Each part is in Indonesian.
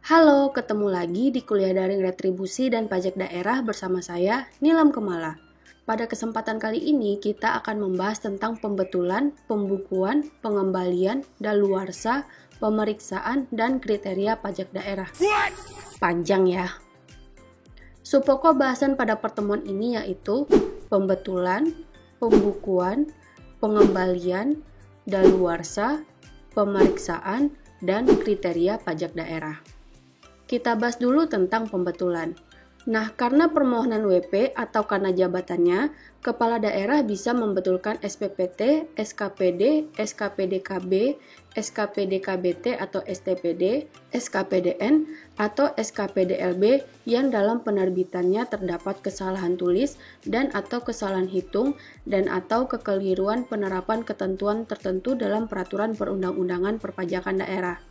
Halo, ketemu lagi di kuliah daring retribusi dan pajak daerah bersama saya, Nilam Kemala. Pada kesempatan kali ini, kita akan membahas tentang pembetulan, pembukuan, pengembalian, daluarsa, pemeriksaan, dan kriteria pajak daerah. Panjang ya. Subpokok bahasan pada pertemuan ini yaitu pembetulan, pembukuan, pengembalian, daluarsa, pemeriksaan, dan kriteria pajak daerah. Kita bahas dulu tentang pembetulan. Nah, karena permohonan WP atau karena jabatannya, kepala daerah bisa membetulkan SPPT, SKPD, SKPDKB, SKPDKBT atau STPD, SKPDN, atau SKPDLB yang dalam penerbitannya terdapat kesalahan tulis dan atau kesalahan hitung dan atau kekeliruan penerapan ketentuan tertentu dalam peraturan perundang-undangan perpajakan daerah.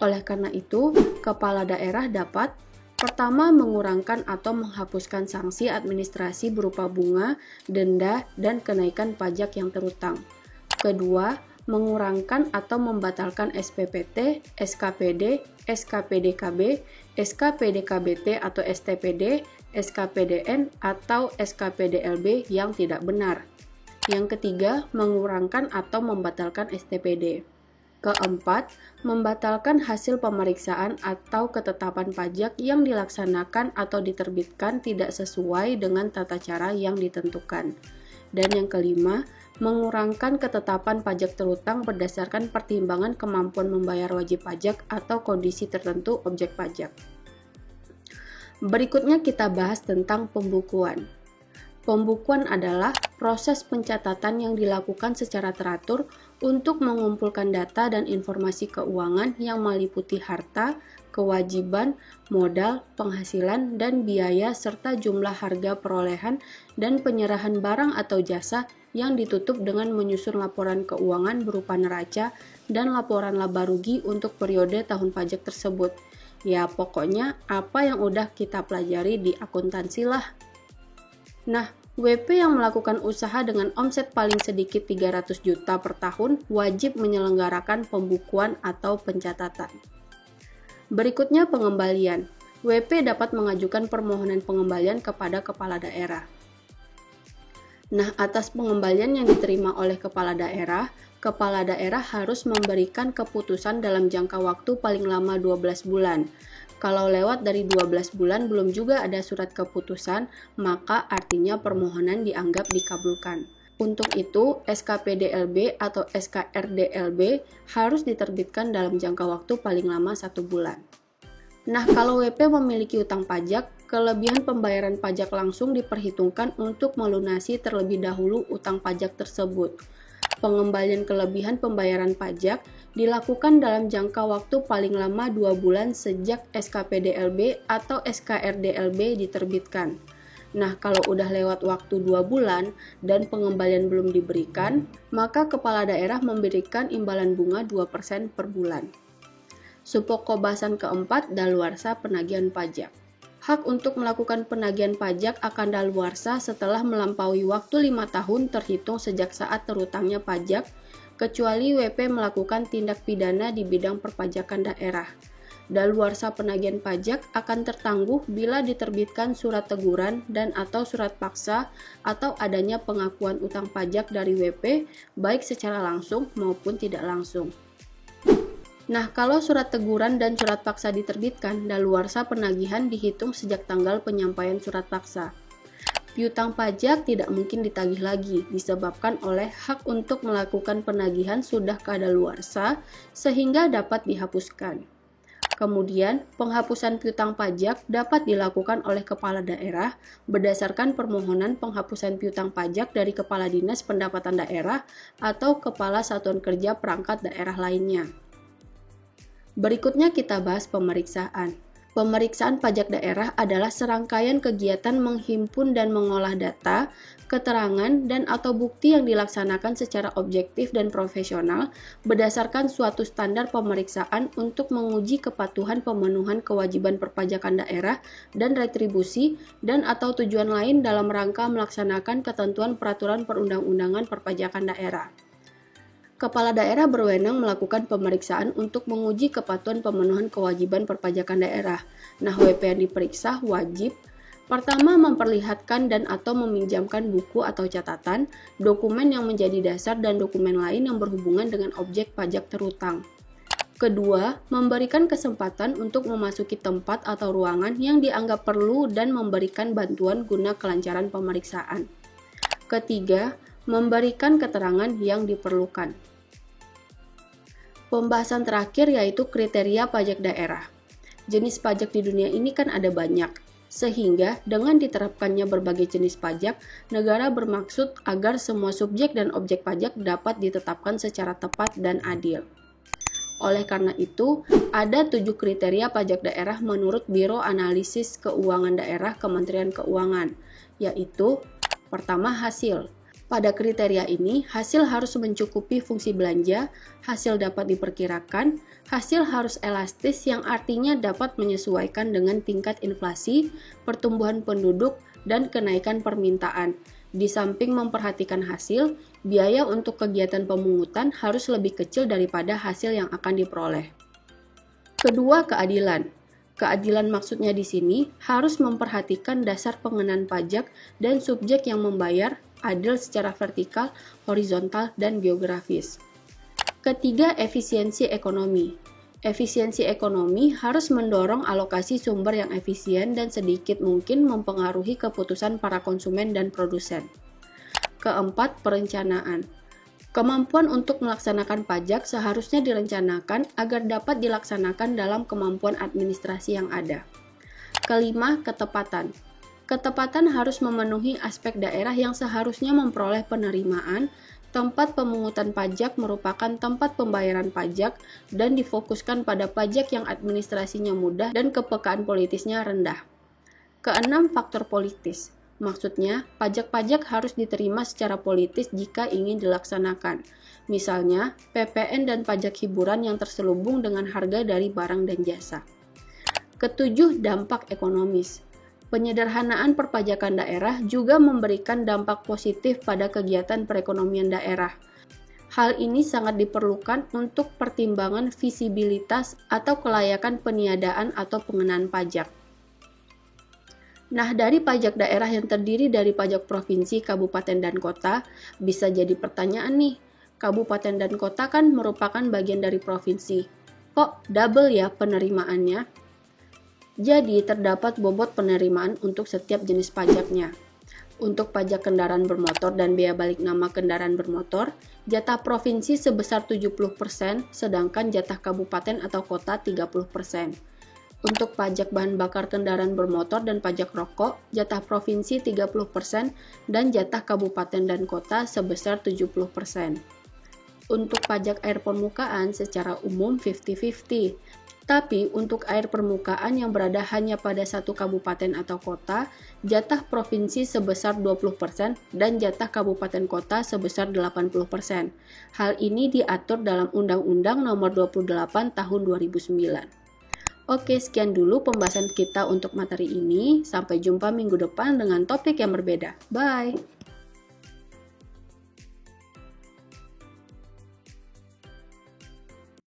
Oleh karena itu, kepala daerah dapat pertama, mengurangkan atau menghapuskan sanksi administrasi berupa bunga, denda, dan kenaikan pajak yang terutang. Kedua, mengurangkan atau membatalkan SPPT, SKPD, SKPDKB, SKPDKBT atau STPD, SKPDN atau SKPDLB yang tidak benar. Yang ketiga, mengurangkan atau membatalkan STPD. Keempat, membatalkan hasil pemeriksaan atau ketetapan pajak yang dilaksanakan atau diterbitkan tidak sesuai dengan tata cara yang ditentukan. Dan yang kelima, mengurangkan ketetapan pajak terutang berdasarkan pertimbangan kemampuan membayar wajib pajak atau kondisi tertentu objek pajak. Berikutnya kita bahas tentang pembukuan. Pembukuan adalah proses pencatatan yang dilakukan secara teratur untuk mengumpulkan data dan informasi keuangan yang meliputi harta, kewajiban, modal, penghasilan, dan biaya serta jumlah harga perolehan dan penyerahan barang atau jasa yang ditutup dengan menyusun laporan keuangan berupa neraca dan laporan laba rugi untuk periode tahun pajak tersebut. Ya, pokoknya apa yang udah kita pelajari di akuntansi lah. Nah, WP yang melakukan usaha dengan omset paling sedikit 300 juta per tahun wajib menyelenggarakan pembukuan atau pencatatan. Berikutnya pengembalian. WP dapat mengajukan permohonan pengembalian kepada kepala daerah. Nah, atas pengembalian yang diterima oleh kepala daerah harus memberikan keputusan dalam jangka waktu paling lama 12 bulan. Kalau lewat dari 12 bulan belum juga ada surat keputusan, maka artinya permohonan dianggap dikabulkan. Untuk itu, SKPDLB atau SKRDLB harus diterbitkan dalam jangka waktu paling lama 1 bulan. Nah, kalau WP memiliki utang pajak, kelebihan pembayaran pajak langsung diperhitungkan untuk melunasi terlebih dahulu utang pajak tersebut. Pengembalian kelebihan pembayaran pajak dilakukan dalam jangka waktu paling lama 2 bulan sejak SKPDLB atau SKRDLB diterbitkan. Nah, kalau udah lewat waktu 2 bulan dan pengembalian belum diberikan, maka kepala daerah memberikan imbalan bunga 2% per bulan. Subpokok bahasan keempat, daluarsa penagihan pajak. Hak untuk melakukan penagihan pajak akan daluarsa setelah melampaui waktu 5 tahun terhitung sejak saat terutangnya pajak, kecuali WP melakukan tindak pidana di bidang perpajakan daerah. Daluarsa penagihan pajak akan tertangguh bila diterbitkan surat teguran dan atau surat paksa atau adanya pengakuan utang pajak dari WP, baik secara langsung maupun tidak langsung. Nah, kalau surat teguran dan surat paksa diterbitkan, daluarsa penagihan dihitung sejak tanggal penyampaian surat paksa. Piutang pajak tidak mungkin ditagih lagi, disebabkan oleh hak untuk melakukan penagihan sudah kadaluarsa sehingga dapat dihapuskan. Kemudian, penghapusan piutang pajak dapat dilakukan oleh kepala daerah berdasarkan permohonan penghapusan piutang pajak dari Kepala Dinas Pendapatan Daerah atau Kepala Satuan Kerja Perangkat Daerah lainnya. Berikutnya kita bahas pemeriksaan. Pemeriksaan pajak daerah adalah serangkaian kegiatan menghimpun dan mengolah data, keterangan, dan atau bukti yang dilaksanakan secara objektif dan profesional berdasarkan suatu standar pemeriksaan untuk menguji kepatuhan pemenuhan kewajiban perpajakan daerah dan retribusi dan atau tujuan lain dalam rangka melaksanakan ketentuan peraturan perundang-undangan perpajakan daerah. Kepala daerah berwenang melakukan pemeriksaan untuk menguji kepatuhan pemenuhan kewajiban perpajakan daerah. Nah, WP yang diperiksa wajib pertama memperlihatkan dan atau meminjamkan buku atau catatan, dokumen yang menjadi dasar dan dokumen lain yang berhubungan dengan objek pajak terutang. Kedua, memberikan kesempatan untuk memasuki tempat atau ruangan yang dianggap perlu dan memberikan bantuan guna kelancaran pemeriksaan. Ketiga, memberikan keterangan yang diperlukan. Pembahasan terakhir yaitu kriteria pajak daerah. Jenis pajak di dunia ini kan ada banyak, sehingga dengan diterapkannya berbagai jenis pajak, negara bermaksud agar semua subjek dan objek pajak dapat ditetapkan secara tepat dan adil. Oleh karena itu, ada 7 kriteria pajak daerah menurut Biro Analisis Keuangan Daerah Kementerian Keuangan, yaitu pertama hasil. Pada kriteria ini, hasil harus mencukupi fungsi belanja, hasil dapat diperkirakan, hasil harus elastis yang artinya dapat menyesuaikan dengan tingkat inflasi, pertumbuhan penduduk, dan kenaikan permintaan. Di samping memperhatikan hasil, biaya untuk kegiatan pemungutan harus lebih kecil daripada hasil yang akan diperoleh. Kedua, keadilan. Keadilan maksudnya di sini harus memperhatikan dasar pengenaan pajak dan subjek yang membayar adil secara vertikal, horizontal, dan geografis. Ketiga, efisiensi ekonomi. Efisiensi ekonomi harus mendorong alokasi sumber yang efisien dan sedikit mungkin mempengaruhi keputusan para konsumen dan produsen. Keempat, perencanaan. Kemampuan untuk melaksanakan pajak seharusnya direncanakan agar dapat dilaksanakan dalam kemampuan administrasi yang ada. Kelima, ketepatan. Ketepatan harus memenuhi aspek daerah yang seharusnya memperoleh penerimaan, tempat pemungutan pajak merupakan tempat pembayaran pajak, dan difokuskan pada pajak yang administrasinya mudah dan kepekaan politisnya rendah. Keenam, faktor politis. Maksudnya, pajak-pajak harus diterima secara politis jika ingin dilaksanakan. Misalnya, PPN dan pajak hiburan yang terselubung dengan harga dari barang dan jasa. Ketujuh, dampak ekonomis. Penyederhanaan perpajakan daerah juga memberikan dampak positif pada kegiatan perekonomian daerah. Hal ini sangat diperlukan untuk pertimbangan visibilitas atau kelayakan peniadaan atau pengenaan pajak. Nah, dari pajak daerah yang terdiri dari pajak provinsi, kabupaten, dan kota, bisa jadi pertanyaan nih, kabupaten dan kota kan merupakan bagian dari provinsi. Kok double ya penerimaannya? Jadi, terdapat bobot penerimaan untuk setiap jenis pajaknya. Untuk pajak kendaraan bermotor dan bea balik nama kendaraan bermotor, jatah provinsi sebesar 70%, sedangkan jatah kabupaten atau kota 30%. Untuk pajak bahan bakar kendaraan bermotor dan pajak rokok, jatah provinsi 30% dan jatah kabupaten dan kota sebesar 70%. Untuk pajak air permukaan secara umum 50-50. Tapi untuk air permukaan yang berada hanya pada satu kabupaten atau kota, jatah provinsi sebesar 20% dan jatah kabupaten kota sebesar 80%. Hal ini diatur dalam Undang-Undang Nomor 28 Tahun 2009. Oke, sekian dulu pembahasan kita untuk materi ini. Sampai jumpa minggu depan dengan topik yang berbeda. Bye!